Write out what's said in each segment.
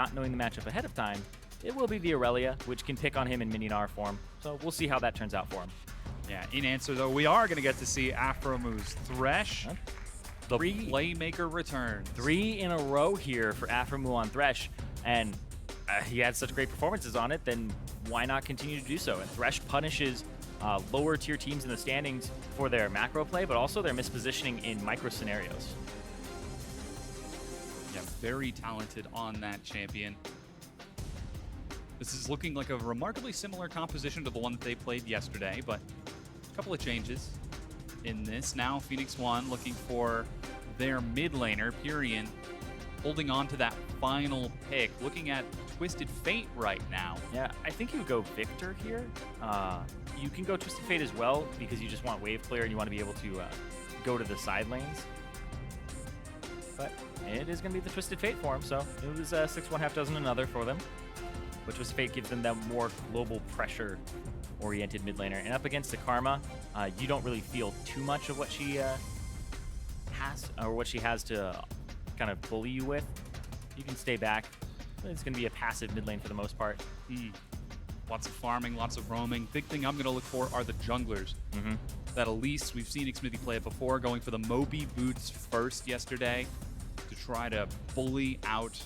not knowing the matchup ahead of time, it will be the Irelia, which can pick on him in mini gnar form. So we'll see how that turns out for him. Yeah, in answer, though, we are going to get to see Aphromoo's thresh. Huh? The playmaker returns. 3 in a row here for Aphromoo on thresh, and he had such great performances on it, then why not continue to do so? And thresh punishes lower tier teams in the standings for their macro play, but also their mispositioning in micro scenarios. Yeah, very talented on that champion. This is looking like a remarkably similar composition to the one that they played yesterday, but a couple of changes in this. Now Phoenix1 looking for their mid laner, Pirean, holding on to that final pick, looking at Twisted Fate right now. Yeah, I think you go Victor here. You can go Twisted Fate as well because you just want wave clear and you want to be able to go to the side lanes. But it is going to be the Twisted Fate for him, so it was 6 1/2 dozen another for them. But Twisted Fate gives them that more global pressure-oriented mid laner. And up against the Karma, you don't really feel too much of what she has, or what she has to kind of bully you with. You can stay back. It's going to be a passive mid lane for the most part. Lots of farming, lots of roaming. Big thing I'm going to look for are the junglers. That Elise, we've seen Xmithie play it before, going for the Moby boots first yesterday to try to bully out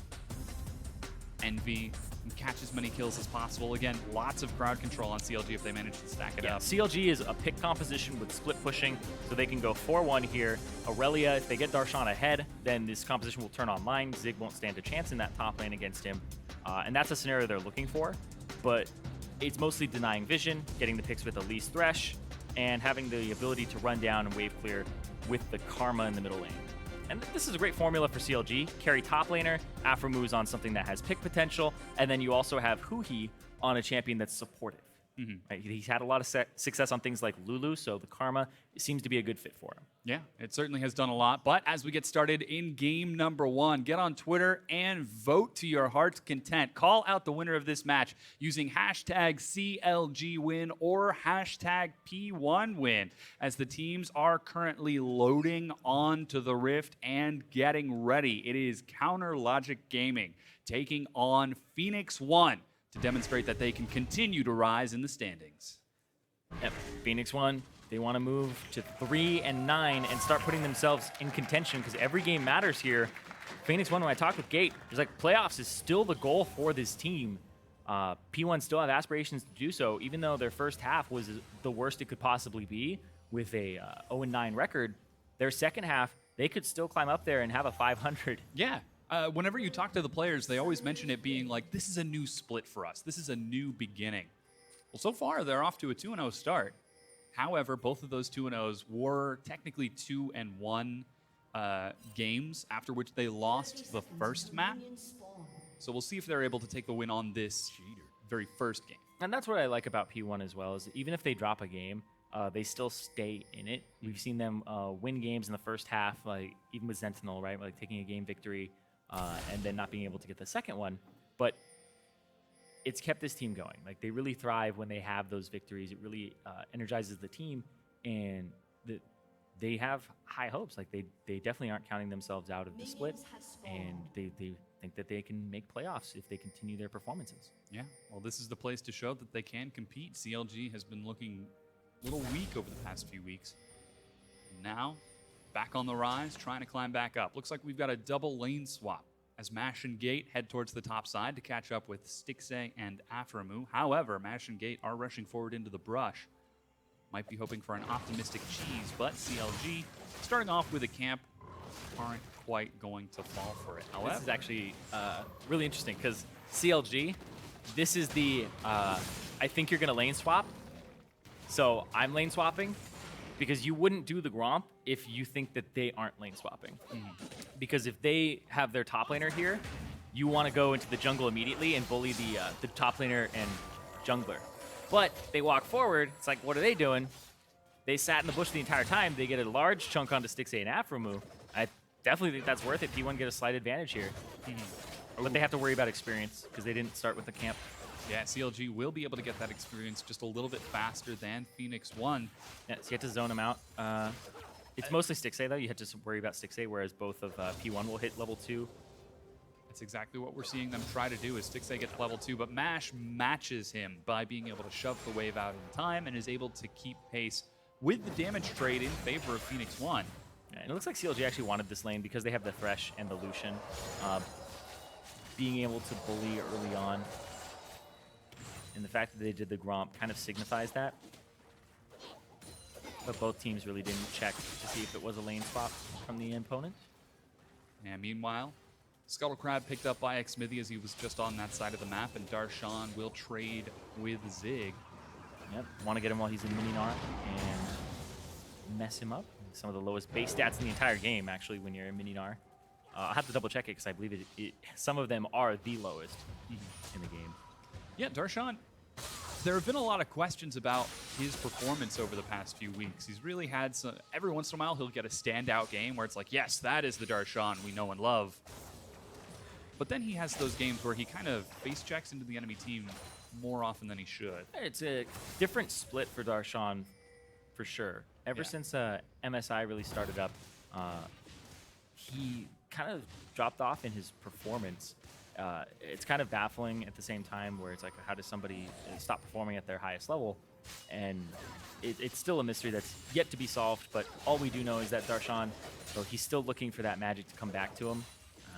Envy and catch as many kills as possible. Again, lots of crowd control on CLG if they manage to stack it up. CLG is a pick composition with split pushing, so they can go 4-1 here. Irelia, if they get Darshan ahead, then this composition will turn online. Zig won't stand a chance in that top lane against him. And that's a scenario they're looking for. But it's mostly denying vision, getting the picks with Elise Thresh, and having the ability to run down and wave clear with the Karma in the middle lane. And this is a great formula for CLG. Carry top laner, Aphromoo on something that has pick potential, and then you also have HuHi on a champion that's supportive. Right? He's had a lot of success on things like Lulu, so the Karma seems to be a good fit for him. Yeah, it certainly has done a lot. But as we get started in game number 1, get on Twitter and vote to your heart's content. Call out the winner of this match using hashtag CLGwin or hashtag P1win, as the teams are currently loading onto the Rift and getting ready. It is Counter Logic Gaming taking on Phoenix1 to demonstrate that they can continue to rise in the standings. Yep, Phoenix1, they want to move to 3 and 9 and start putting themselves in contention because every game matters here. Phoenix1, when I talked with Gate, there's like playoffs is still the goal for this team. P1 still have aspirations to do so, even though their first half was the worst it could possibly be with a 0-9 record. Their second half, they could still climb up there and have a 500. Yeah. Whenever you talk to the players, they always mention it being like, this is a new split for us. This is a new beginning. Well, so far, they're off to a 2-0 start. However, both of those 2-0s were technically 2-1 games, after which they lost the first map. So we'll see if they're able to take the win on this very first game. And that's what I like about P1 as well, is even if they drop a game, they still stay in it. We've seen them win games in the first half, like even with Sentinel, right? Like taking a game victory and then not being able to get the second one. But it's kept this team going. Like they really thrive when they have those victories. It really energizes the team, and they have high hopes. Like they definitely aren't counting themselves out of the split, and they think that they can make playoffs if they continue their performances. Yeah, well, this is the place to show that they can compete. CLG has been looking a little weak over the past few weeks. Now, back on the rise, trying to climb back up. Looks like we've got a double lane swap as Mash and Gate head towards the top side to catch up with Stixxay and Aphromoo. However, Mash and Gate are rushing forward into the brush. Might be hoping for an optimistic cheese, but CLG, starting off with a camp, aren't quite going to fall for it. However, this is actually really interesting because CLG, this is the, I think you're going to lane swap. So I'm lane swapping because you wouldn't do the Gromp if you think that they aren't lane swapping. Because if they have their top laner here, you want to go into the jungle immediately and bully the top laner and jungler. But they walk forward, it's like, what are they doing? They sat in the bush the entire time. They get a large chunk onto Stixxay and Aphromoo. I definitely think that's worth it. P1 get a slight advantage here. But they have to worry about experience because they didn't start with the camp. Yeah, CLG will be able to get that experience just a little bit faster than Phoenix1. Yeah, so you have to zone them out. It's mostly Stixxay, though. You have to worry about Stixxay, whereas both of P1 will hit level 2. I That's exactly what we're seeing them try to do as Stixxay gets level 2, but Mash matches him by being able to shove the wave out in time and is able to keep pace with the damage trade in favor of Phoenix1. Yeah, and it looks like CLG actually wanted this lane because they have the Thresh and the Lucian. Being able to bully early on, and the fact that they did the Gromp kind of signifies that. But both teams really didn't check to see if it was a lane swap from the opponent. And meanwhile, Scuttle Crab picked up by Xmithie as he was just on that side of the map, and Darshan will trade with Zig. Yep, want to get him while he's in mini gnar and mess him up. Some of the lowest base stats in the entire game, actually, when you're in mini gnar. I'll have to double check it because I believe some of them are the lowest in the game. Yeah, Darshan, there have been a lot of questions about his performance over the past few weeks. He's really had some, every once in a while he'll get a standout game where it's like, yes, that is the Darshan we know and love. But then he has those games where he kind of face checks into the enemy team more often than he should. It's a different split for Darshan, for sure. Ever since MSI really started up, he kind of dropped off in his performance. It's kind of baffling at the same time where it's like, how does somebody stop performing at their highest level? And it's still a mystery that's yet to be solved, but all we do know is that Darshan, so he's still looking for that magic to come back to him.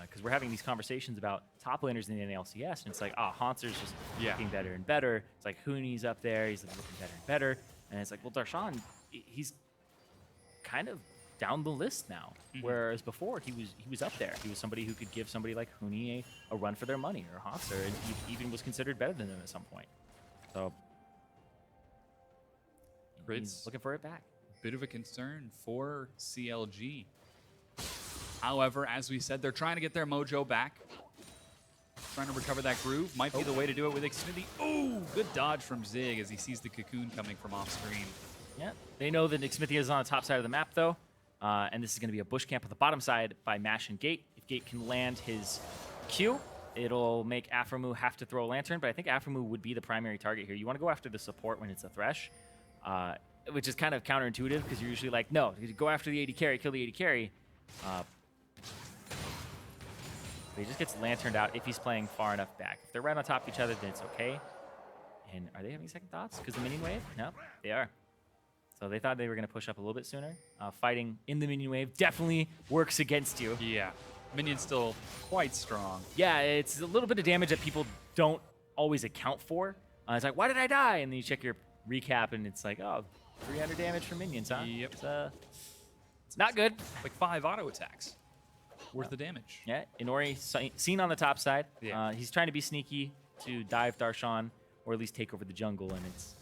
Because we're having these conversations about top laners in the LCS, and it's like, Hauntzer's just looking better and better. It's like Huni's up there, he's looking better and better. And it's like, well, Darshan, he's kind of down the list now. Whereas before, he was up there. He was somebody who could give somebody like Huni a run for their money, or Haunzer, and he even was considered better than them at some point. So he's looking for it back. Bit of a concern for CLG. However, as we said, they're trying to get their mojo back. Trying to recover that groove. Might be the way to do it with Xmithie. Oh, good dodge from Zig as he sees the cocoon coming from off screen. Yeah, they know that Xmithie is on the top side of the map, though. And this is going to be a bush camp on the bottom side by Mash and Gate. If Gate can land his Q, it'll make Aphromoo have to throw a lantern, but I think Aphromoo would be the primary target here. You want to go after the support when it's a Thresh, which is kind of counterintuitive because you're usually like, no, you go after the AD carry, kill the AD carry. But he just gets lanterned out if he's playing far enough back. If they're right on top of each other, then it's okay. And are they having second thoughts because the minion wave? No, they are. So they thought they were going to push up a little bit sooner. Fighting in the minion wave definitely works against you. Yeah, minion's still quite strong. Yeah, it's a little bit of damage that people don't always account for. It's like, why did I die? And then you check your recap, and it's like, oh, 300 damage from minions, huh? Yep. It's not good. Like 5 auto attacks. Worth the damage. Yeah, Inori seen on the top side. Yeah. He's trying to be sneaky to dive Darshan, or at least take over the jungle, and it's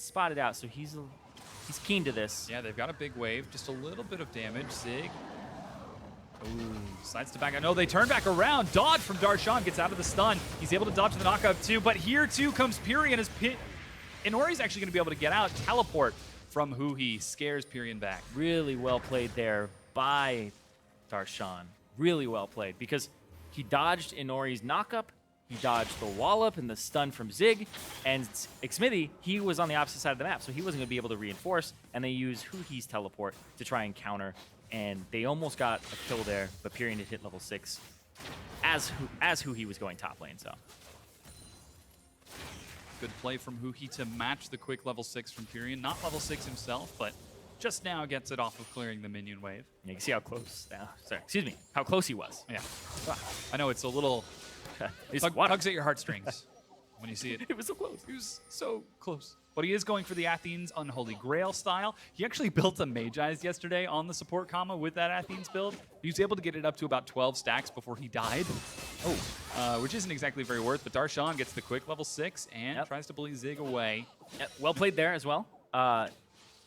spotted out, so he's keen to this. Yeah, they've got a big wave, just a little bit of damage. Zig. Ooh, decides to back out. No, they turn back around. Dodge from Darshan gets out of the stun. He's able to dodge the knockup too, but here too comes Pirean as Inori's actually going to be able to get out. Teleport from HuHi scares Pirean back. Really well played there by Darshan. Really well played, because he dodged Inori's knockup, he dodged the wallop and the stun from Zig, and Xmithie, he was on the opposite side of the map, so he wasn't going to be able to reinforce, and they used HuHi's teleport to try and counter, and they almost got a kill there, but Pirean had hit level 6 as HuHi was going top lane, so. Good play from HuHi to match the quick level 6 from Pirean. Not level 6 himself, but just now gets it off of clearing the minion wave. Yeah, you can see how close, how close he was. Yeah. I know, it's a little, tugs at your heartstrings when you see it. It was so close. He was so close. But he is going for the Athene's Unholy Grail style. He actually built a Mage Eyes yesterday on the support comma with that Athene's build. He was able to get it up to about 12 stacks before he died. Which isn't exactly very worth, but Darshan gets the quick level 6 and tries to bully Zig away. Yep. Well played there as well.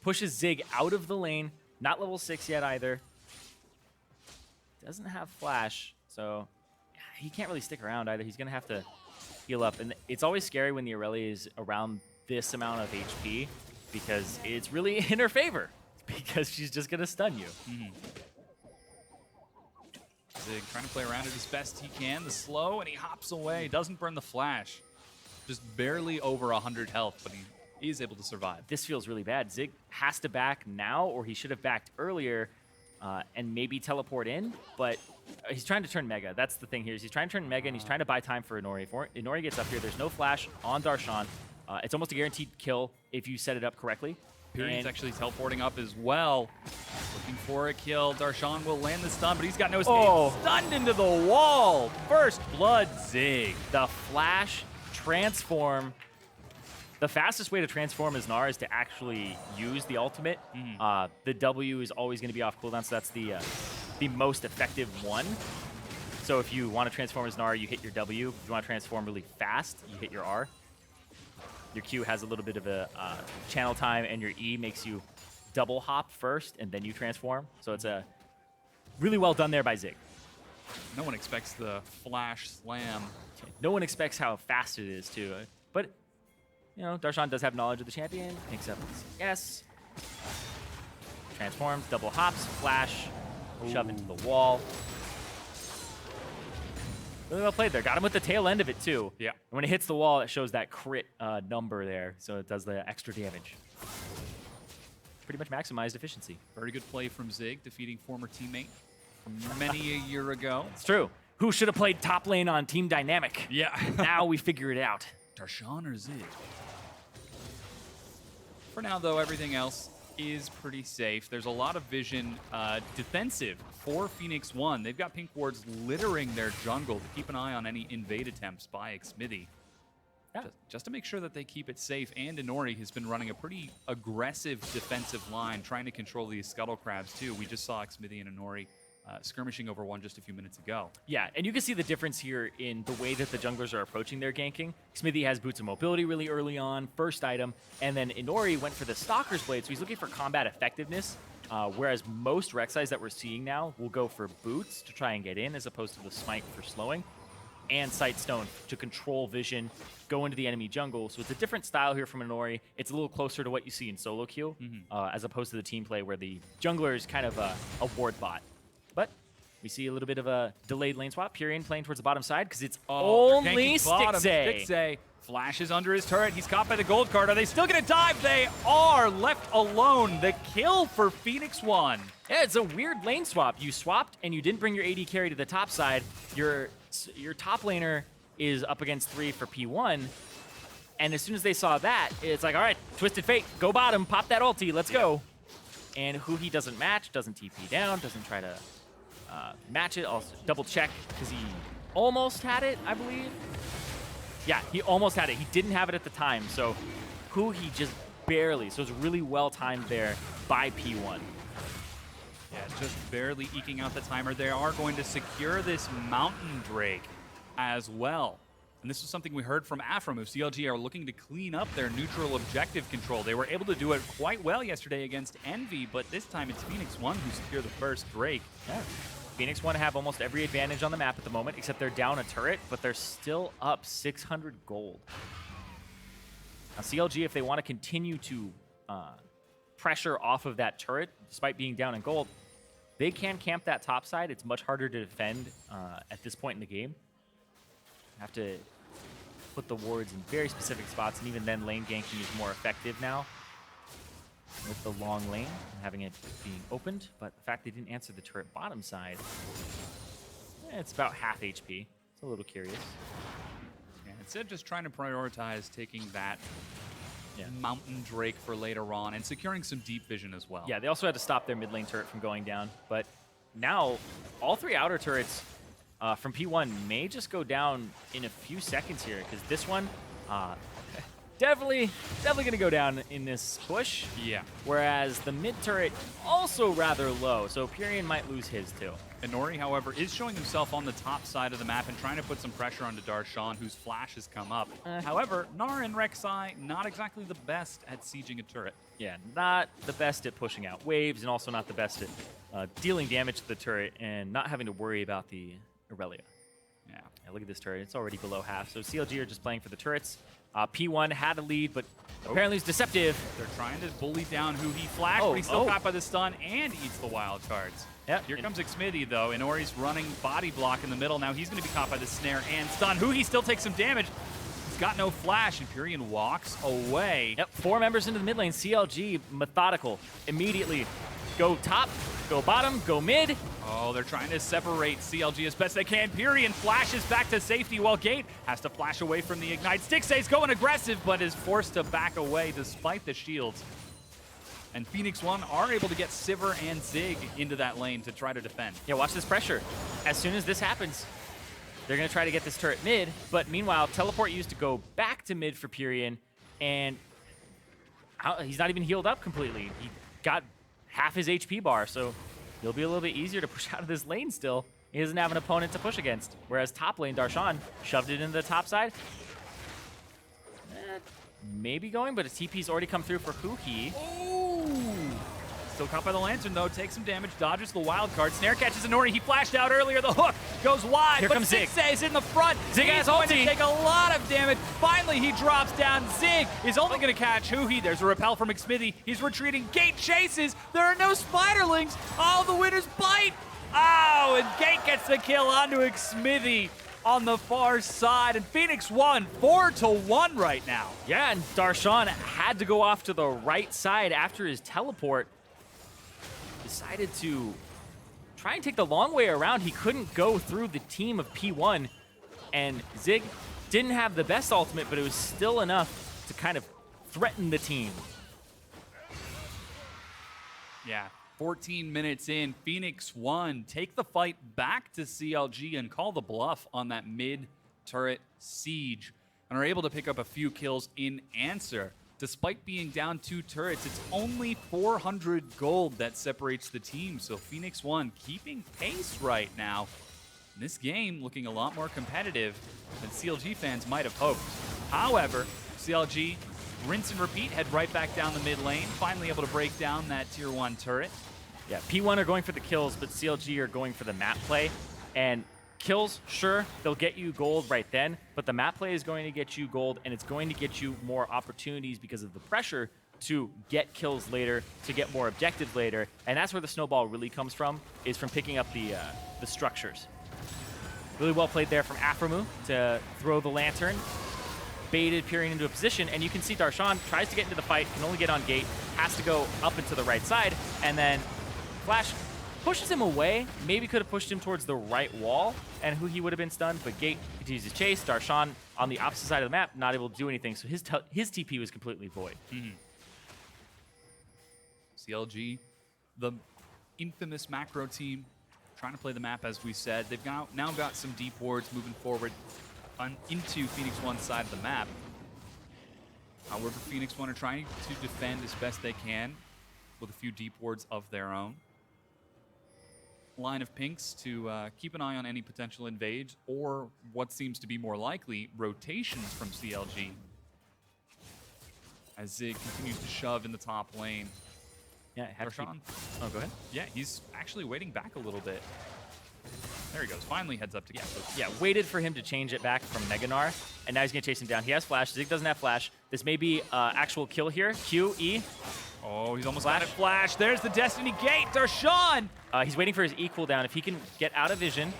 Pushes Zig out of the lane. Not level 6 yet either. Doesn't have flash, so he can't really stick around either. He's going to have to heal up. And it's always scary when the Irelia is around this amount of HP, because it's really in her favor, because she's just going to stun you. Zig trying to play around it as best he can. The slow, and he hops away. Doesn't burn the flash. Just barely over 100 health, but he is able to survive. This feels really bad. Zig has to back now, or he should have backed earlier, and maybe teleport in, but he's trying to turn Mega. That's the thing here. Is he's trying to turn Mega, and he's trying to buy time for Inori. If Inori gets up here, there's no flash on Darshan. It's almost a guaranteed kill if you set it up correctly. Pirean's actually teleporting up as well. Looking for a kill. Darshan will land the stun, but he's got no speed. Oh. Stunned into the wall. First blood, Zig. The flash transform. The fastest way to transform as gnar is to actually use the ultimate. The W is always going to be off cooldown, so that's the most effective one. So if you want to transform as gnar, you hit your W. If you want to transform really fast, you hit your R. Your Q has a little bit of a channel time, and your E makes you double hop first, and then you transform. So it's a really well done there by Zig. No one expects the flash slam. No one expects how fast it is, too. But, you know, Darshan does have knowledge of the champion. Picks up his yes. Transforms, double hops, flash, shove into the wall. Really well played there. Got him with the tail end of it, too. Yeah. And when it hits the wall, it shows that crit number there, so it does the extra damage. Pretty much maximized efficiency. Very good play from Zig, defeating former teammate from many a year ago. It's true. Who should have played top lane on Team Dynamic? Yeah. Now we figure it out. Darshan or Zig? For now, though, everything else is pretty safe. There's a lot of vision defensive for Phoenix1. They've got pink wards littering their jungle to keep an eye on any invade attempts by Xmithie. Yeah. Just to make sure that they keep it safe. And Inori has been running a pretty aggressive defensive line, trying to control these scuttle crabs, too. We just saw Xmithie and Inori skirmishing over one just a few minutes ago. Yeah, and you can see the difference here in the way that the junglers are approaching their ganking. Xmithie has Boots of Mobility really early on, first item, and then Inori went for the Stalker's Blade, so he's looking for combat effectiveness, whereas most rek'sais that we're seeing now will go for Boots to try and get in, as opposed to the Smite for slowing, and Sight Stone to control vision, go into the enemy jungle. So it's a different style here from Inori. It's a little closer to what you see in solo queue, as opposed to the team play where the jungler is kind of a ward bot. But we see a little bit of a delayed lane swap. Pirean playing towards the bottom side because it's only Stixxay. Stixxay flashes under his turret. He's caught by the gold card. Are they still going to dive? They are left alone. The kill for Phoenix1. Yeah, it's a weird lane swap. You swapped and you didn't bring your AD carry to the top side. Your top laner is up against 3 for P1. And as soon as they saw that, it's like, all right, Twisted Fate, go bottom, pop that ulti, let's go. And HuHi doesn't match, doesn't TP down, doesn't try to match it. I'll double check because he almost had it, I believe. Yeah, he almost had it. He didn't have it at the time, so HuHi just barely. So it's really well timed there by P1. Yeah, just barely eking out the timer. They are going to secure this Mountain Drake as well. And this is something we heard from Aphromoo. CLG are looking to clean up their neutral objective control. They were able to do it quite well yesterday against Envy, but this time it's Phoenix1 who secure the first Drake. Yeah. Phoenix1 have almost every advantage on the map at the moment, except they're down a turret, but they're still up 600 gold. Now, CLG, if they want to continue to pressure off of that turret, despite being down in gold, they can camp that top side. It's much harder to defend at this point in the game. Have to put the wards in very specific spots, and even then lane ganking is more effective now with the long lane and having it being opened. But the fact they didn't answer the turret bottom side, it's about half HP. It's a little curious. Yeah, instead of just trying to prioritize taking that Mountain Drake for later on and securing some deep vision as well. Yeah, they also had to stop their mid lane turret from going down. But now all 3 outer turrets from P1 may just go down in a few seconds here, because this one definitely going to go down in this push. Yeah. Whereas the mid turret also rather low, so Pirean might lose his too. Inori, however, is showing himself on the top side of the map and trying to put some pressure onto Darshan, whose flash has come up. However, gnar and rek'sai, not exactly the best at sieging a turret. Yeah, not the best at pushing out waves, and also not the best at dealing damage to the turret and not having to worry about the irelia. Yeah, look at this turret. It's already below half. So CLG are just playing for the turrets. P1 had a lead, but apparently it's deceptive. They're trying to bully down HuHi. Flash, but he's still caught by the stun and eats the wild cards. Yep. Here comes Xmithie, though. Inori's running body block in the middle. Now he's going to be caught by the snare and stun. HuHi still takes some damage. He's got no flash, and Pirean walks away. Yep, 4 members into the mid lane. CLG, methodical, immediately go top, go bottom, go mid. Oh, they're trying to separate CLG as best they can. Pirean flashes back to safety while Gate has to flash away from the Ignite. Stixxay's going aggressive, but is forced to back away despite the shields. And Phoenix1 are able to get Sivir and Zig into that lane to try to defend. Yeah, watch this pressure. As soon as this happens, they're going to try to get this turret mid, but meanwhile, teleport used to go back to mid for Pirean, and he's not even healed up completely. He got half his HP bar, so it'll be a little bit easier to push out of this lane still. He doesn't have an opponent to push against, whereas top lane, Darshan, shoved it into the top side. Maybe going, but his TP's already come through for HuHi. Still caught by the Lantern, though. Takes some damage, dodges the wild card. Snare catches Inori. He flashed out earlier. The hook goes wide, Here but comes Zig. Stixxay's in the front. Zig He's has going to ulti. take a lot of damage. Finally, he drops down. Zig is only going to catch HuHi. There's a repel from Xmithie. He's retreating. Gate chases. There are no spiderlings. Oh, the winners bite. Oh, and Gate gets the kill onto Xmithie on the far side. And Phoenix1, 4-1 right now. Yeah, and Darshan had to go off to the right side after his teleport. Decided to try and take the long way around. He couldn't go through the team of P1, and Zig didn't have the best ultimate, but it was still enough to kind of threaten the team. Yeah, 14 minutes in, Phoenix1 take the fight back to CLG and call the bluff on that mid-turret siege, and are able to pick up a few kills in answer. Despite being down 2 turrets, it's only 400 gold that separates the team, so Phoenix1 keeping pace right now. This game looking a lot more competitive than CLG fans might have hoped. However, CLG rinse and repeat, head right back down the mid lane, finally able to break down that tier 1 turret. Yeah, P1 are going for the kills, but CLG are going for the map play. And kills, sure, they'll get you gold right then, but the map play is going to get you gold, and it's going to get you more opportunities because of the pressure to get kills later, to get more objectives later, and that's where the snowball really comes from, is from picking up the structures. Really well played there from Aphromoo to throw the lantern, baited Pirean into a position, and you can see Darshan tries to get into the fight, can only get on gate, has to go up into the right side, and then Flash pushes him away, maybe could have pushed him towards the right wall, and HuHi would have been stunned, but Gate continues to chase. Darshan on the opposite side of the map, not able to do anything, so his TP was completely void. CLG, the infamous macro team, trying to play the map as we said. They've now got some deep wards moving forward into Phoenix1's side of the map. However, Phoenix1 are trying to defend as best they can with a few deep wards of their own. Line of pinks to keep an eye on any potential invades or what seems to be more likely, rotations from CLG. As Zig continues to shove in the top lane. Yeah, Darshan. Oh, go ahead. Yeah, he's actually waiting back a little bit. There he goes. Finally heads up to get it. Yeah, waited for him to change it back from gnar, and now he's going to chase him down. He has flash. Zig doesn't have flash. This may be actual kill here. Q, E. Oh, he's almost got it. Flash. There's the Destiny Gate. Darshan. He's waiting for his E cooldown. If he can get out of vision.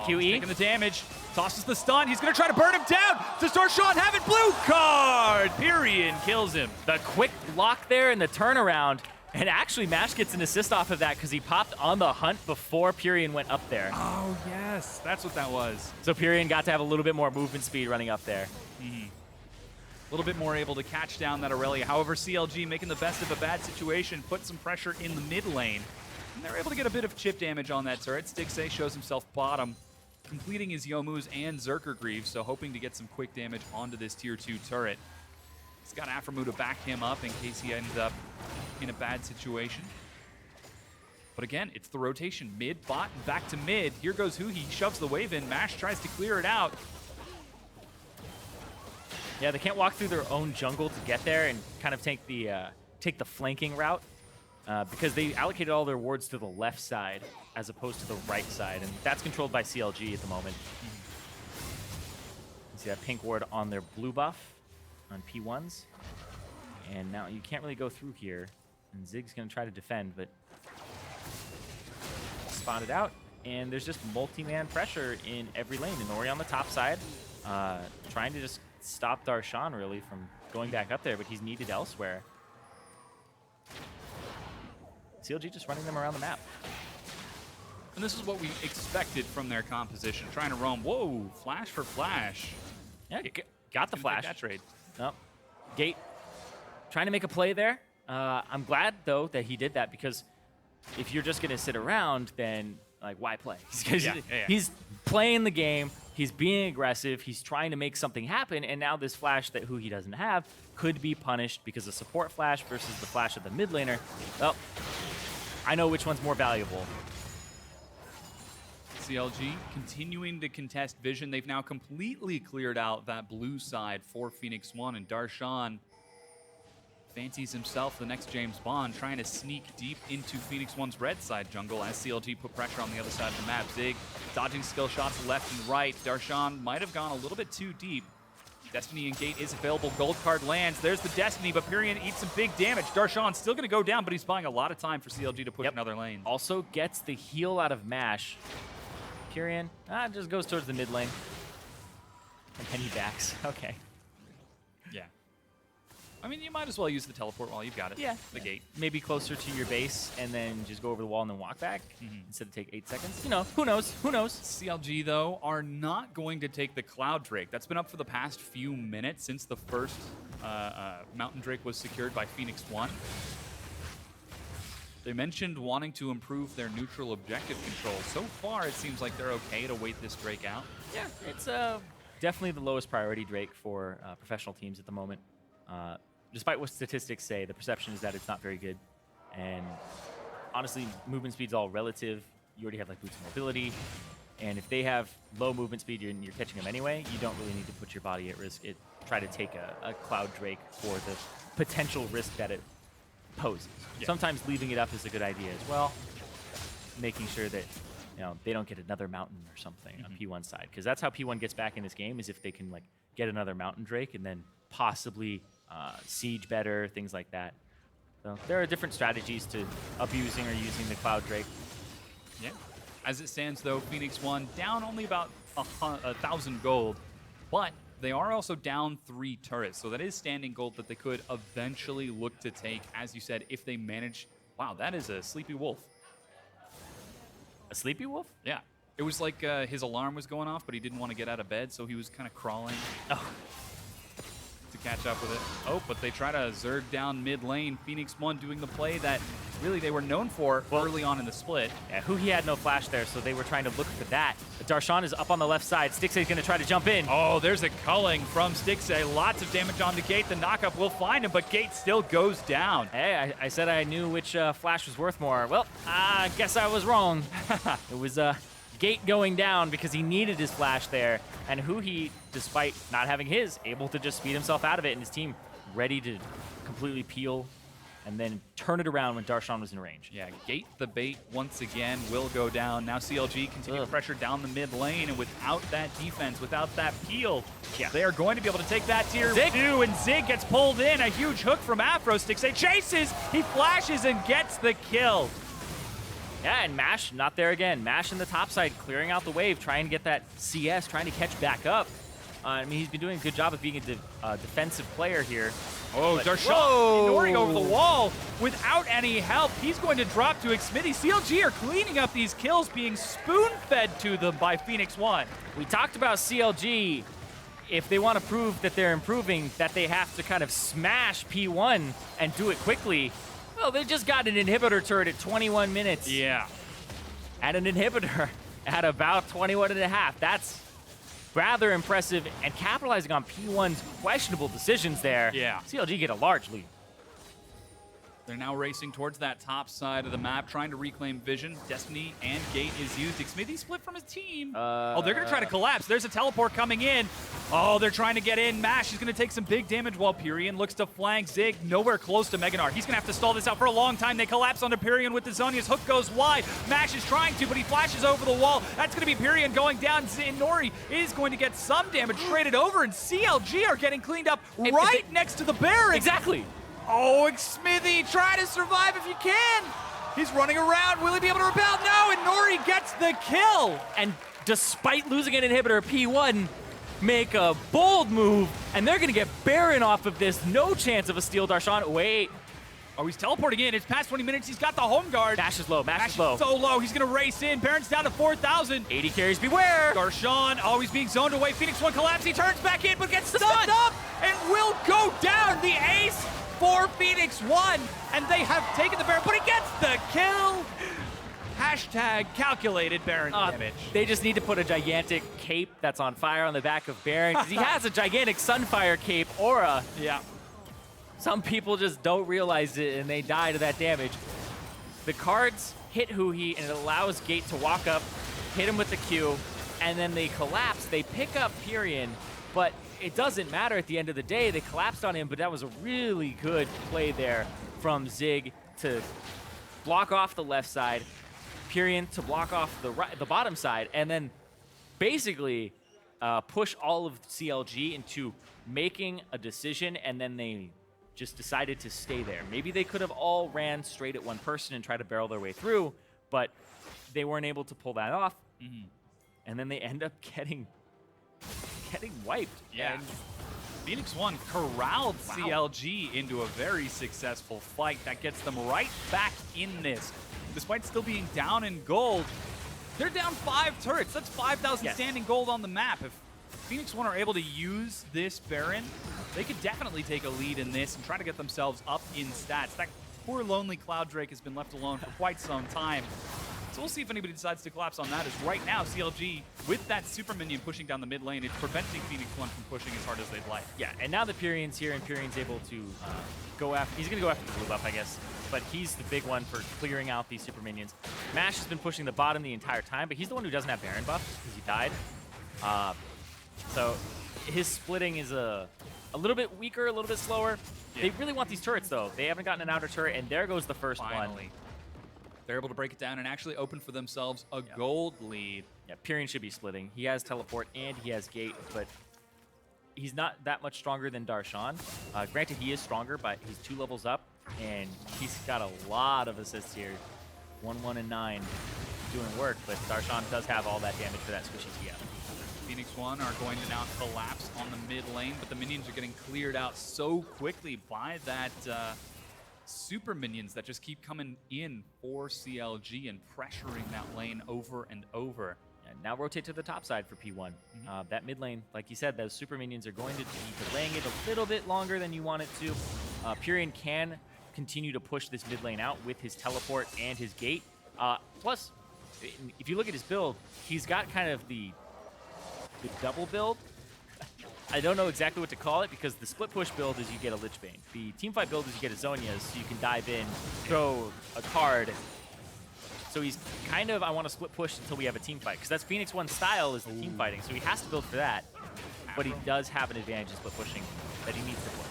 QE. Taking the damage. Tosses the stun. He's going to try to burn him down. Does Darshan have it? Blue card. Pirean kills him. The quick block there and the turnaround. And actually, Mash gets an assist off of that because he popped on the hunt before Pirean went up there. Oh, yes. That's what that was. So Pirean got to have a little bit more movement speed running up there. A little bit more able to catch down that Irelia. However, CLG making the best of a bad situation, put some pressure in the mid lane. And they're able to get a bit of chip damage on that turret. Stixxay shows himself bottom, completing his Youmuu's and Zerker Greaves, so hoping to get some quick damage onto this tier 2 turret. He's got Aphromoo to back him up in case he ends up in a bad situation. But again, it's the rotation. Mid, bot, and back to mid. Here goes HuHi, shoves the wave in. Mash tries to clear it out. Yeah, they can't walk through their own jungle to get there and kind of take the flanking route because they allocated all their wards to the left side as opposed to the right side, and that's controlled by CLG at the moment. You see that pink ward on their blue buff on P1s, and now you can't really go through here, and Zig's going to try to defend, but spotted out, and there's just multi-man pressure in every lane. Inori on the top side, trying to just stop Darshan really from going back up there, but he's needed elsewhere. CLG just running them around the map. And this is what we expected from their composition. Trying to roam. Whoa, flash for flash. Yeah, got the Gonna flash. take that trade. No. Gate trying to make a play there. I'm glad, though, that he did that, because if you're just going to sit around, then, like, why play? He's playing the game. He's being aggressive. He's trying to make something happen. And now this flash that HuHi doesn't have could be punished because of support flash versus the flash of the mid laner. Well, I know which one's more valuable. CLG continuing to contest vision. They've now completely cleared out that blue side for Phoenix1, and Darshan fancies himself the next James Bond, trying to sneak deep into Phoenix1's red side jungle as CLG put pressure on the other side of the map. Zig dodging skill shots left and right. Darshan might have gone a little bit too deep. Destiny and Gate is available. Gold card lands. There's the Destiny, but Pirean eats some big damage. Darshan's still going to go down, but he's buying a lot of time for CLG to push another lane. Also gets the heal out of Mash. Pirean just goes towards the mid lane. And then he backs. Okay. Yeah. I mean, you might as well use the teleport while you've got it. Yeah. The gate. Maybe closer to your base and then just go over the wall and then walk back instead of take 8 seconds. You know, who knows? Who knows? CLG, though, are not going to take the Cloud Drake. That's been up for the past few minutes since the first Mountain Drake was secured by Phoenix1. They mentioned wanting to improve their neutral objective control. So far, it seems like they're okay to wait this Drake out. Yeah, it's definitely the lowest priority Drake for professional teams at the moment. Despite what statistics say, the perception is that it's not very good. And honestly, movement speed's all relative. You already have like boots of mobility. And if they have low movement speed and you're catching them anyway, you don't really need to put your body at risk. Try to take a Cloud Drake for the potential risk that it poses. Yeah. Sometimes leaving it up is a good idea as well. Making sure that they don't get another mountain or something on P1 side, because that's how P1 gets back in this game, is if they can like get another mountain Drake and then possibly siege better, things like that. So there are different strategies to abusing or using the Cloud Drake. Yeah. As it stands, though, Phoenix1 down only about 1,000 gold, but they are also down 3 turrets, so that is standing gold that they could eventually look to take, as you said, if they manage. Wow, that is a sleepy wolf. A sleepy wolf? Yeah. It was like his alarm was going off, but he didn't want to get out of bed, so he was kind of crawling to catch up with it. Oh, but they try to Zerg down mid lane. Phoenix1 doing the play that really they were known for early on in the split. Yeah, HuHi had no flash there, so they were trying to look for that. But Darshan is up on the left side. Stixxay's going to try to jump in. Oh, there's a culling from Stixxay. Lots of damage on the Gate. The knockup will find him, but Gate still goes down. Hey, I said I knew which flash was worth more. Well, I guess I was wrong. It was Gate going down because he needed his flash there. And HuHi, despite not having his, able to just speed himself out of it, and his team ready to completely peel and then turn it around when Darshan was in range. Yeah, Gate the bait once again will go down. Now CLG continue to pressure down the mid lane, and without that defense, without that peel, they are going to be able to take that tier 2, and Zig gets pulled in. A huge hook from Aphromoo. Stixxay chases, he flashes and gets the kill. Yeah, and Mash not there again. Mash in the top side, clearing out the wave, trying to get that CS, trying to catch back up. I mean, he's been doing a good job of being a defensive player here. Oh, Darshan, Inori over the wall without any help. He's going to drop to Xmithie. CLG are cleaning up these kills, being spoon-fed to them by Phoenix1. We talked about CLG. If they want to prove that they're improving, that they have to kind of smash P1 and do it quickly. Well, they just got an inhibitor turret at 21 minutes. Yeah. And an inhibitor at about 21 and a half. That's rather impressive, and capitalizing on P1's questionable decisions there. Yeah. CLG get a large lead. They're now racing towards that top side of the map, trying to reclaim vision. Destiny and Gate is used. Xmithie split from his team. Oh, they're going to try to collapse. There's a teleport coming in. Oh, they're trying to get in. Mash is going to take some big damage while Pirean looks to flank Zig. Nowhere close to gnar. He's going to have to stall this out for a long time. They collapse onto Pirean with the Zhonya's hook goes wide. Mash is trying to, but he flashes over the wall. That's going to be Pirean going down. Inori is going to get some damage traded over, and CLG are getting cleaned up right next to the barracks. Exactly. Oh, Xmithie, try to survive if you can. He's running around. Will he be able to repel? No, and Inori gets the kill. And despite losing an inhibitor, P1 make a bold move, and they're going to get Baron off of this. No chance of a steal, Darshan. Wait. Oh, he's teleporting in. It's past 20 minutes. He's got the home guard. Mash is low. Mash is low. So low. He's going to race in. Pirean's down to 4,000. 80 carries, beware! Darshan, oh, he's being zoned away. Phoenix1 collapse. He turns back in, but gets stunned up and will go down. The ace for Phoenix1. And they have taken the Baron, but he gets the kill. Hashtag calculated Baron damage. They just need to put a gigantic cape that's on fire on the back of Baron, because he has a gigantic Sunfire cape aura. Yeah. Some people just don't realize it, and they die to that damage. The cards hit HuHi, and it allows Gate to walk up, hit him with the Q, and then they collapse. They pick up Pirean, but it doesn't matter at the end of the day. They collapsed on him, but that was a really good play there from Zig to block off the left side, Pirean to block off the bottom side, and then basically push all of CLG into making a decision, and then they just decided to stay there. Maybe they could have all ran straight at one person and tried to barrel their way through, but they weren't able to pull that off. And then they end up getting wiped. Yeah. And Phoenix1 corralled CLG into a very successful fight that gets them right back in this. Despite still being down in gold, they're down 5 turrets. That's 5,000 standing gold on the map. If Phoenix1 are able to use this Baron, they could definitely take a lead in this and try to get themselves up in stats. That poor lonely Cloud Drake has been left alone for quite some time. So we'll see if anybody decides to collapse on that, as right now CLG, with that super minion pushing down the mid lane, it's preventing Phoenix1 from pushing as hard as they'd like. yeah, and now the Pirean's here, and Pirean's able to go after, he's gonna go after the blue buff, I guess, but he's the big one for clearing out these super minions. Mash has been pushing the bottom the entire time, but he's the one who doesn't have Baron buff, because he died. So his splitting is a little bit weaker, a little bit slower. Yeah. They really want these turrets, though. They haven't gotten an outer turret, and there goes the first one. Finally. They're able to break it down and actually open for themselves a gold lead. Yeah, Pirean should be splitting. He has teleport and he has gate, but he's not that much stronger than Darshan. Granted, he is stronger, but he's 2 levels up, and he's got a lot of assists here. 1, 1, and 9 doing work, but Darshan does have all that damage for that squishy TF. Phoenix1 are going to now collapse on the mid lane, but the minions are getting cleared out so quickly by that super minions that just keep coming in for CLG and pressuring that lane over and over. And now rotate to the top side for P1. That mid lane, like you said, those super minions are going to be delaying it a little bit longer than you want it to. Pirean can continue to push this mid lane out with his teleport and his gate. Plus, if you look at his build, he's got kind of the double build. I don't know exactly what to call it, because the split push build is you get a Lich Bane. The teamfight build is you get a Zhonya's, so you can dive in, throw a card. So he's kind of, I want to split push until we have a team fight, because that's Phoenix1's style, is the team fighting, so he has to build for that. But he does have an advantage in split pushing that he needs to push.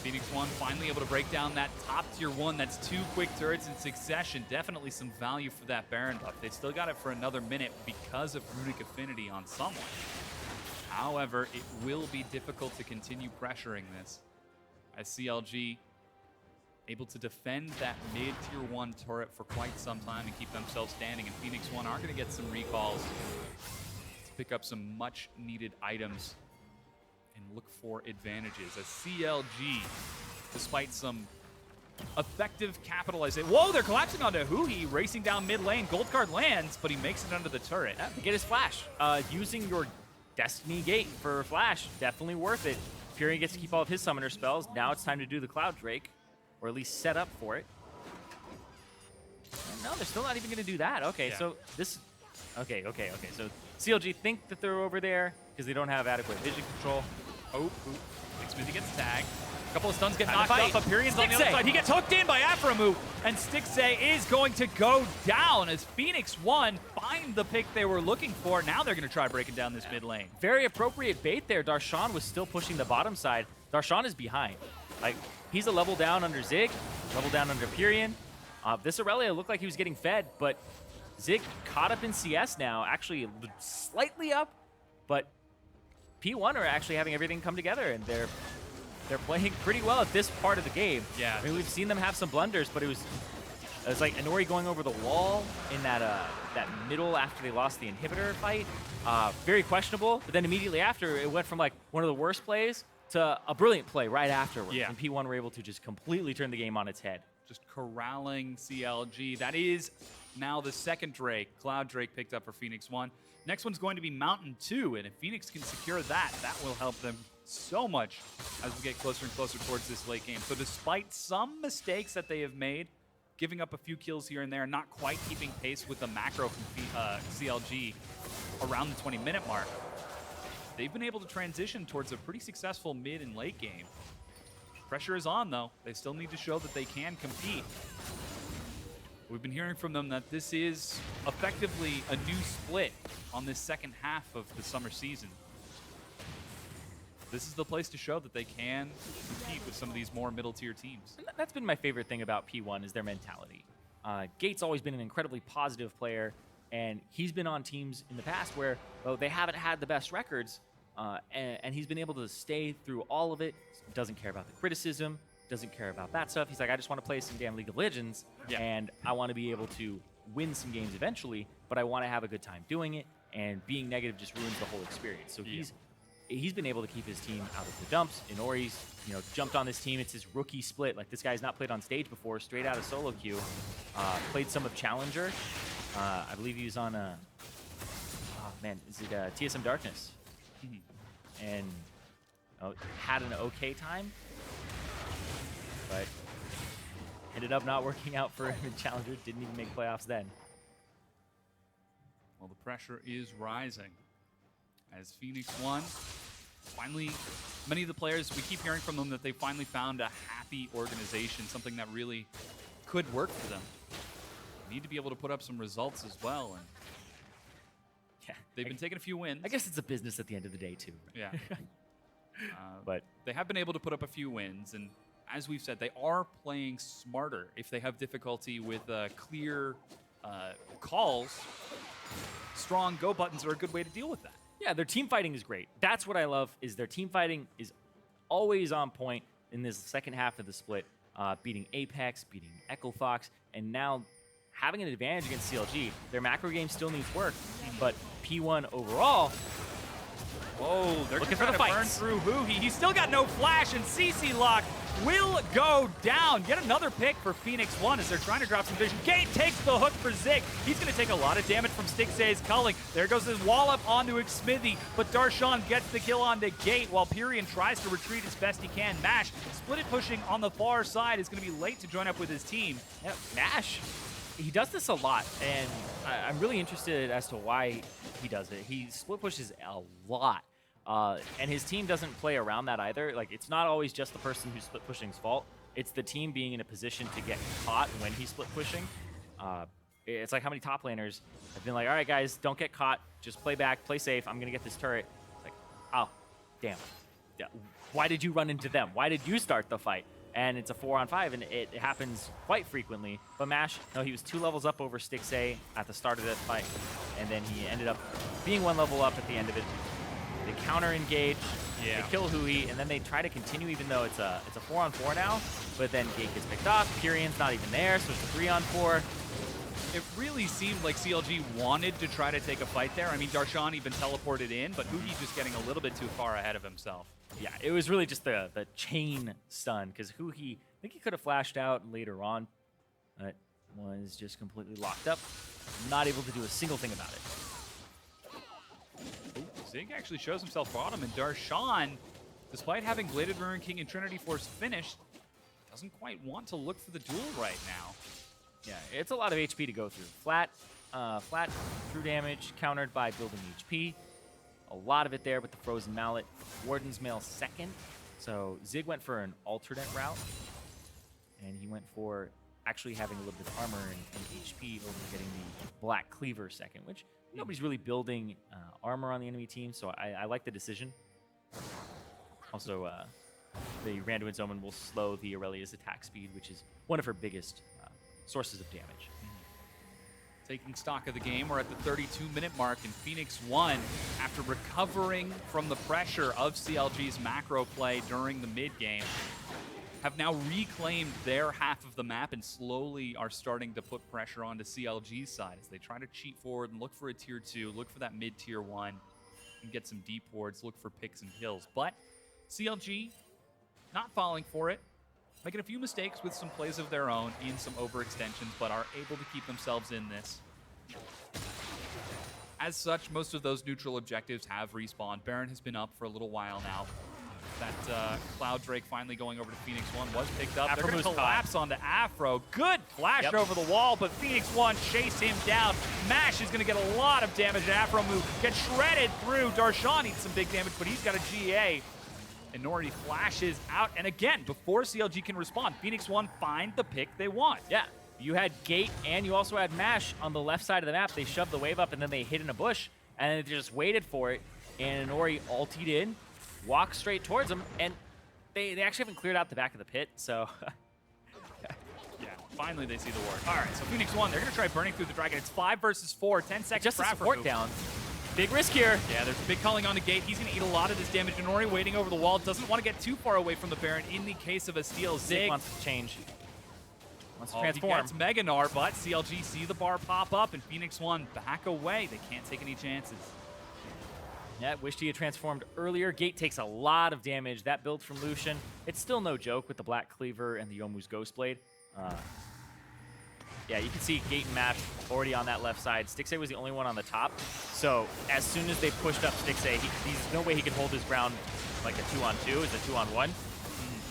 Phoenix1 finally able to break down that top tier 1. That's 2 quick turrets in succession. Definitely some value for that Baron buff. They still got it for another minute because of runic affinity on someone. However, it will be difficult to continue pressuring this, as CLG able to defend that mid tier 1 turret for quite some time and keep themselves standing, and Phoenix1 are going to get some recalls to pick up some much needed items and look for advantages, as CLG, despite some effective capitalization. Whoa, they're collapsing onto HuHi, racing down mid lane. Gold card lands, but he makes it under the turret. Yeah, get his flash. Using your Destiny Gate for flash, definitely worth it. Pirean gets to keep all of his summoner spells. Now it's time to do the Cloud Drake, or at least set up for it. No, they're still not even going to do that. Okay, Yeah. so this... Okay. So CLG think that they're over there because they don't have adequate vision control. Oh, Xmithie gets tagged. A couple of stuns get Time knocked to off, fight. but Pirean's on the other Stixxay. side. He gets hooked in by Aphromoo, and Stixxay is going to go down as Phoenix1 find the pick they were looking for. Now they're going to try breaking down this mid lane. Very appropriate bait there. Darshan was still pushing the bottom side. Darshan is behind. Like, he's a level down under Zig, level down under Pirean. This Irelia looked like he was getting fed, but Zig caught up in CS now, actually slightly up, but P1 are actually having everything come together, and they're playing pretty well at this part of the game. Yeah. I mean, we've seen them have some blunders, but it was like Inori going over the wall in that middle after they lost the inhibitor fight. Very questionable, but then immediately after, it went from like one of the worst plays to a brilliant play right afterwards. Yeah. And P1 were able to just completely turn the game on its head. just corralling CLG. That is now the second Drake. Cloud Drake picked up for Phoenix1. Next one's going to be Mountain 2, and if Phoenix can secure that, that will help them so much as we get closer and closer towards this late game. So despite some mistakes that they have made, giving up a few kills here and there, not quite keeping pace with the macro from CLG around the 20-minute mark, they've been able to transition towards a pretty successful mid and late game. Pressure is on, though. They still need to show that they can compete. We've been hearing from them that this is effectively a new split on this second half of the summer season. This is the place to show that they can compete with some of these more middle-tier teams. And that's been my favorite thing about P1 is their mentality. Gate's always been an incredibly positive player, and he's been on teams in the past where they haven't had the best records, and he's been able to stay through all of it, doesn't care about the criticism, doesn't care about that stuff. He's like, I just want to play some damn League of Legends, and I want to be able to win some games eventually, but I want to have a good time doing it, and being negative just ruins the whole experience. So he's been able to keep his team out of the dumps. Inori's, jumped on this team. It's his rookie split. Like, this guy's not played on stage before, straight out of solo queue. Played some of Challenger. I believe he was on TSM Darkness. And had an okay time, but ended up not working out for him in Challenger. Didn't even make playoffs then. Well, the pressure is rising as Phoenix1 finally, many of the players, we keep hearing from them that they finally found a happy organization, something that really could work for them. They need to be able to put up some results as well. And yeah, they've been taking a few wins. I guess it's a business at the end of the day, too. Yeah. But they have been able to put up a few wins, and as we've said, they are playing smarter. If they have difficulty with clear calls, strong go buttons are a good way to deal with that. Yeah, their team fighting is great. That's what I love, is their team fighting is always on point in this second half of the split, beating Apex, beating Echo Fox, and now having an advantage against CLG. Their macro game still needs work, but P1 overall, whoa, they're looking for the fight. Burn fights. through HuHi. He's still got no flash, and CC Lock will go down. Yet another pick for Phoenix1 as they're trying to drop some vision. Gate takes the hook for Zig. He's going to take a lot of damage from Stixxay's culling. There goes his wall up onto Xmithie, but Darshan gets the kill onto Gate while Pirean tries to retreat as best he can. Mash, split it pushing on the far side, is going to be late to join up with his team. Yeah, Mash, he does this a lot, and I'm really interested as to why he does it. He split pushes a lot. And his team doesn't play around that either. Like, it's not always just the person who's split pushing's fault. It's the team being in a position to get caught when he's split pushing. It's like how many top laners have been like, all right, guys, don't get caught. Just play back, play safe. I'm going to get this turret. It's like, oh, damn. Yeah. Why did you run into them? Why did you start the fight? And it's a 4-on-5, and it happens quite frequently. But Mash, no, he was 2 levels up over Stixxay at the start of that fight, and then he ended up being 1 level up at the end of it. They counter-engage, they kill HuHi, and then they try to continue even though it's a 4-on-4 now, but then Gate gets picked off, Pirean's not even there, so it's a 3-on-4. It really seemed like CLG wanted to try to take a fight there. I mean, Darshan even teleported in, but HuHi just getting a little bit too far ahead of himself. Yeah, it was really just the chain stun, because HuHi, I think he could have flashed out later on, but was just completely locked up, not able to do a single thing about it. Zig actually shows himself bottom, and Darshan, despite having Bladed Ruin King and Trinity Force finished, doesn't quite want to look for the duel right now. Yeah, it's a lot of HP to go through. Flat true damage countered by building HP. A lot of it there with the Frozen Mallet. Warden's Mail second. So Zig went for an alternate route, and he went for actually having a little bit of armor and HP over getting the Black Cleaver second, which nobody's really building armor on the enemy team, so I like the decision. Also, the Randuin's Omen will slow the Aurelia's attack speed, which is one of her biggest sources of damage. Taking stock of the game, we're at the 32-minute mark, and Phoenix1, after recovering from the pressure of CLG's macro play during the mid-game, have now reclaimed their half of the map and slowly are starting to put pressure onto CLG's side as they try to cheat forward and look for a tier 2, look for that mid-tier 1, and get some deep wards, look for picks and kills. But CLG not falling for it. making a few mistakes with some plays of their own in some overextensions, but are able to keep themselves in this. As such, most of those neutral objectives have respawned. Baron has been up for a little while now. That Cloud Drake finally going over to Phoenix1 was picked up. They're going to collapse onto Aphro. Good flash over the wall, but Phoenix1 chase him down. Mash is going to get a lot of damage. Aphromoo gets shredded through. Darshan eats some big damage, but he's got a GA. Inori flashes out, and again, before CLG can respond, Phoenix1 find the pick they want. Yeah, you had Gate and you also had Mash on the left side of the map. They shoved the wave up and then they hid in a bush, and they just waited for it, and Inori ultied in, walked straight towards them, and they actually haven't cleared out the back of the pit, so... Yeah, finally they see the ward. All right, so Phoenix1, they're going to try burning through the dragon. It's 5 versus 4, 10 seconds just for a support Aphromoo. down. Big risk here. Yeah, there's a big calling on the Gate. He's going to eat a lot of this damage. Inori waiting over the wall. Doesn't want to get too far away from the Baron in the case of a steal. Zig wants to change. Wants to He transform. gets Mega Gnar, but CLG see the bar pop up, and Phoenix1 back away. They can't take any chances. Yeah, wished he had transformed earlier. Gate takes a lot of damage. That build from Lucian, it's still no joke with the Black Cleaver and the Yomu's Ghostblade. Yeah, you can see Gate and Mash already on that left side. Stixxay was the only one on the top. So as soon as they pushed up Stixxay, there's no way he could hold his ground like a 2-on-2. It's a 2-on-1.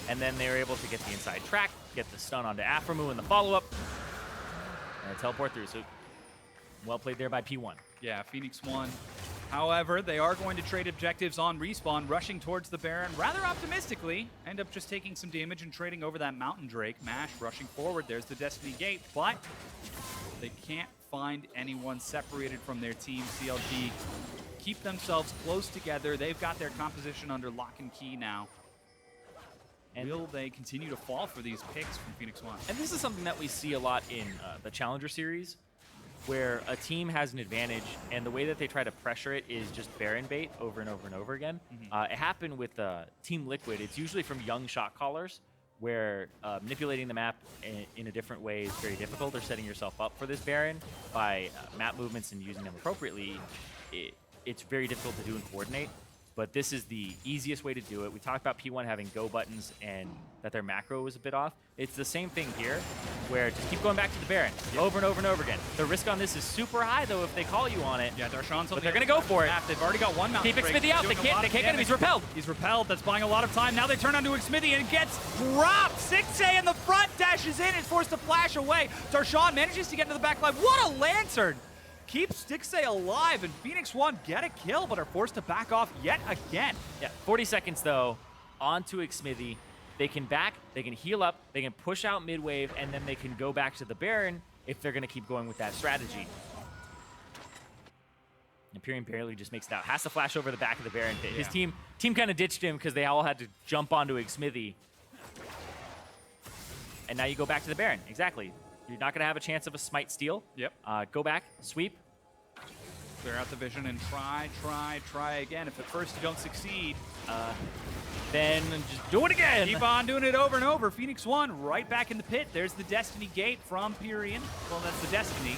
And then they were able to get the inside track, get the stun onto Aphromoo in the follow-up, and teleport through. So well played there by P1. Yeah, Phoenix1. However, they are going to trade objectives on respawn, rushing towards the Baron rather optimistically. End up just taking some damage and trading over that Mountain Drake. Mash rushing forward. There's the Destiny Gate, but they can't find anyone separated from their team. CLG keep themselves close together. They've got their composition under lock and key now. And will they continue to fall for these picks from Phoenix1? And this is something that we see a lot in the Challenger series, where a team has an advantage, and the way that they try to pressure it is just Baron bait over and over and over again. It happened with Team Liquid. It's usually from young shot callers, where manipulating the map in a different way is very difficult, or setting yourself up for this Baron by map movements and using them appropriately. It's very difficult to do and coordinate. But this is the easiest way to do it. We talked about P1 having go buttons and that their macro was a bit off. It's the same thing here, where just keep going back to the Baron over and over and over again. The risk on this is super high, though, if they call you on it. Yeah, Darshan's but they're going to go for it. They've already got one Mountain Keep Drake. Xmithie out. They can't get him. He's repelled. He's repelled. That's buying a lot of time. Now they turn onto Xmithie and gets dropped. Stixxay in the front, dashes in, is forced to flash away. Darshan manages to get into the back line. What a lantern! Keeps Stixxay alive, and Phoenix1 get a kill, but are forced to back off yet again. Yeah, 40 seconds, though, onto Xmithie. They can back, they can heal up, they can push out mid-wave, and then they can go back to the Baron if they're going to keep going with that strategy. And Pirean barely just makes it out. Has to flash over the back of the Baron pit. His team kind of ditched him because they all had to jump onto Xmithie. And now you go back to the Baron. Exactly. You're not going to have a chance of a smite steal. Yep. Go back, sweep. Clear out the vision and try again. If at first you don't succeed, then just do it again. Keep on doing it over and over. Phoenix1 right back in the pit. There's the Destiny Gate from Pirean. Well, that's the Destiny.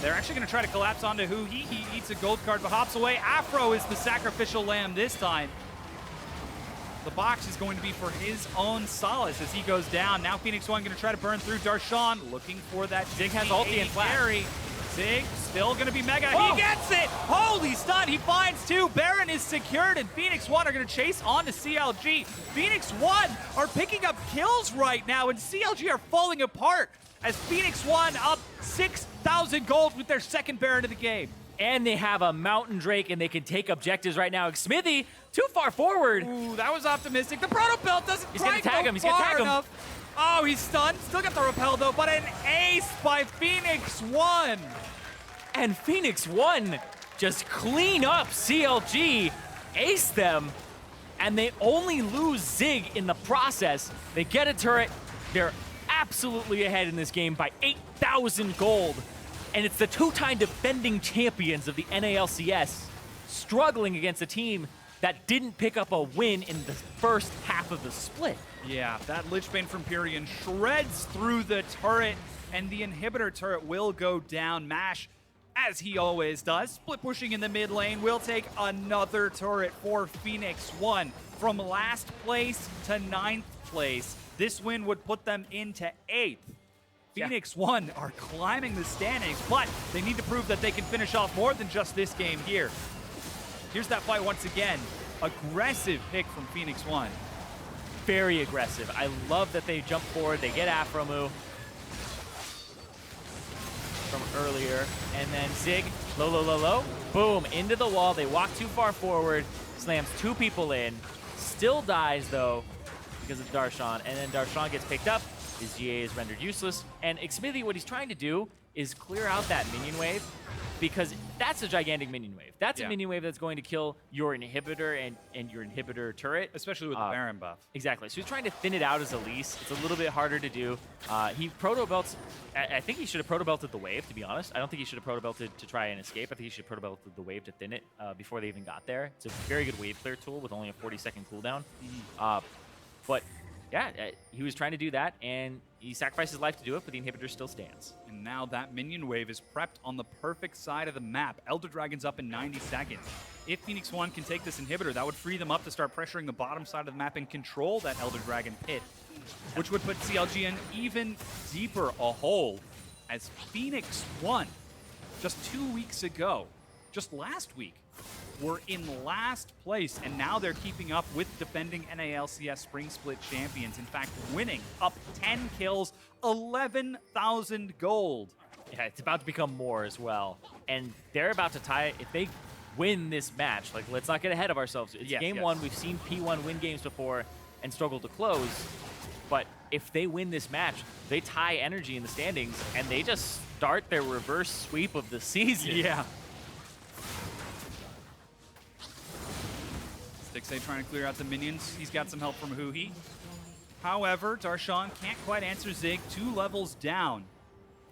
They're actually going to try to collapse onto HuHi. He eats a gold card but hops away. Aphro is the sacrificial lamb this time. The box is going to be for his own solace as he goes down. Now Phoenix1 going to try to burn through. Darshan looking for that Zig has ulti and flash. Carry. Zig still going to be mega. Oh. He gets it! Holy stun! He finds two. Baron is secured, and Phoenix1 are going to chase on to CLG. Phoenix1 are picking up kills right now, and CLG are falling apart as Phoenix1 up 6,000 gold with their second Baron of the game. And they have a Mountain Drake, and they can take objectives right now. Xmithie, too far forward. Ooh, that was optimistic. The Proto Belt doesn't quite go far enough. Oh, he's stunned. Still got the repel, though, but an ace by Phoenix1. And Phoenix1 just clean up CLG, ace them, and they only lose Zig in the process. They get a turret. They're absolutely ahead in this game by 8,000 gold. And it's the two-time defending champions of the NALCS struggling against a team that didn't pick up a win in the first half of the split. Yeah, that Lichbane from Pirean shreds through the turret, and the inhibitor turret will go down. Mash, as he always does, split pushing in the mid lane, will take another turret for Phoenix1. from last place to 9th place. This win would put them into 8th. Phoenix1 are climbing the standings, but they need to prove that they can finish off more than just this game here. Here's that fight once again. Aggressive pick from Phoenix1. Very aggressive. I love that they jump forward. They get Aphromoo from earlier. And then Zig, low, low, low, low. Boom, into the wall. They walk too far forward. Slams 2 people in. Still dies, though, because of Darshan. And then Darshan gets picked up. His GA is rendered useless. And Xmithie, what he's trying to do is clear out that minion wave, because that's a gigantic minion wave. That's a minion wave that's going to kill your inhibitor and your inhibitor turret. Especially with the Baron buff. Exactly. So he's trying to thin it out as Elise. It's a little bit harder to do. He proto-belts. I think he should have proto-belted the wave, to be honest. I don't think he should have proto-belted to try and escape. I think he should have proto-belted the wave to thin it before they even got there. It's a very good wave clear tool with only a 40-second cooldown. But yeah, he was trying to do that, and he sacrificed his life to do it, but the inhibitor still stands. And now that minion wave is prepped on the perfect side of the map. Elder Dragon's up in 90 seconds. If Phoenix1 can take this inhibitor, that would free them up to start pressuring the bottom side of the map and control that Elder Dragon pit, which would put CLG in even deeper a hole, as Phoenix1, just 2 weeks ago, just last week, were in last place, and now they're keeping up with defending NALCS Spring Split champions. In fact, winning up 10 kills, 11,000 gold. Yeah, it's about to become more as well. And they're about to tie, if they win this match, like, let's not get ahead of ourselves. It's game one. We've seen P1 win games before and struggle to close. But if they win this match, they tie energy in the standings, and they just start their reverse sweep of the season. Yeah. Stixxay trying to clear out the minions. He's got some help from HuHi. However, Darshan can't quite answer Zig, 2 levels down.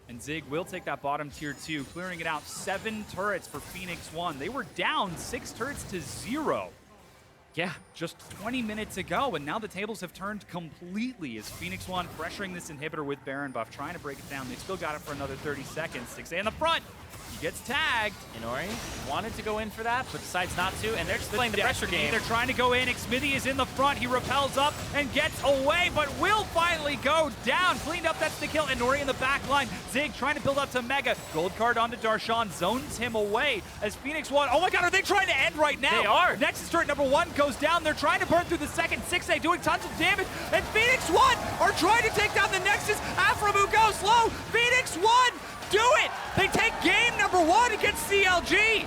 And Zig will take that bottom tier 2, clearing it out. 7 turrets for Phoenix1. They were down 6 turrets to 0. Yeah, just 20 minutes ago, and now the tables have turned completely as Phoenix1 pressuring this inhibitor with Baron buff, trying to break it down. They've still got it for another 30 seconds. Stixxay in the front. He gets tagged. Inori wanted to go in for that, but decides not to, and they're just playing the pressure game. They're trying to go in. Xmithie is in the front. He repels up and gets away, but will finally go down. Cleaned up, that's the kill. Inori in the back line. Zig trying to build up to Mega. Gold card onto Darshan, zones him away as Phoenix1. Oh my god, are they trying to end right now? They are. Nexus turret number 1 goes down. They're trying to burn through the second. Stixxay doing tons of damage, and Phoenix1 are trying to take down the Nexus. Aphromoo goes low. Phoenix1 do it! They take game number 1 against CLG!